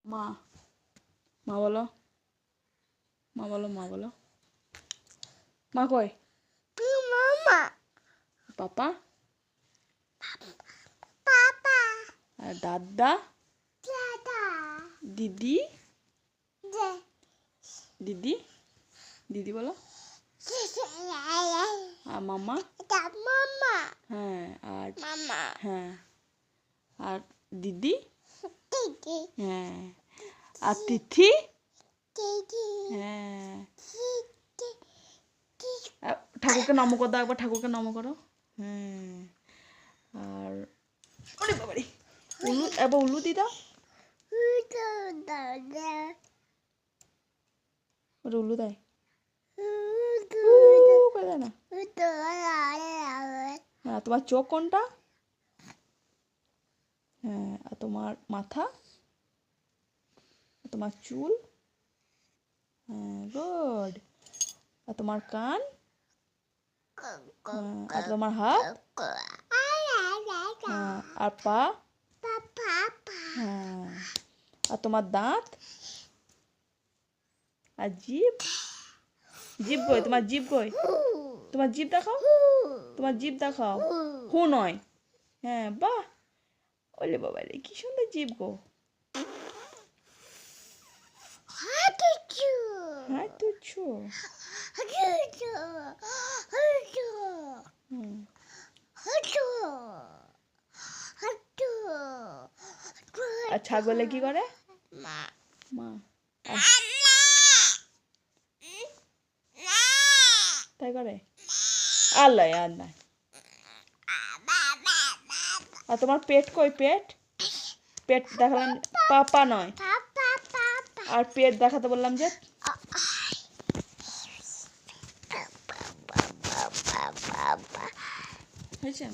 মা মা বলো, মা বলো, মা বলো। মা কই? মামা পাপা পাপা আর দাদা দাদা দিদি দে দিদি দিদি বলো। আর মামা। মামা হ্যাঁ আর মামা হ্যাঁ আর দিদি। দিদি হ্যাঁ আর তিথি। দিদি হ্যাঁ দিদি ঠাকুরকে নম করে দাও একবার, ঠাকুরকে নম করো। হ্যাঁ আর ওরে বাবারে উলু, এবার উলু দি দাও। ওরে উলু দেয়, করে দেয় না। হ্যাঁ তোমার চোখ কোনটা? হ্যাঁ আর তোমার মাথা, তোমার চুল। হ্যাঁ গুড। আর তোমার কান। আর তোমার হাত। হ্যাঁ আর পা। হ্যাঁ আর তোমার দাঁত আর জিভ। জিভ কই? তোমার জিভ কই? তোমার জিভ দেখাও, তোমার জিভ দেখাও। হু নয়। হ্যাঁ বাহ, ওলে বাবা রে কি সুন্দর জিভ গো। হ্যাঁ তুচ্ছো। আর ছাগলে কি করে? মা। তাই করে? আল্লাহ আর নাই। আর তোমার পেট কই? পেট, পেট দেখালাম, পাপা নয়। আর পেট দেখাতে বললাম যে। হয়েছে?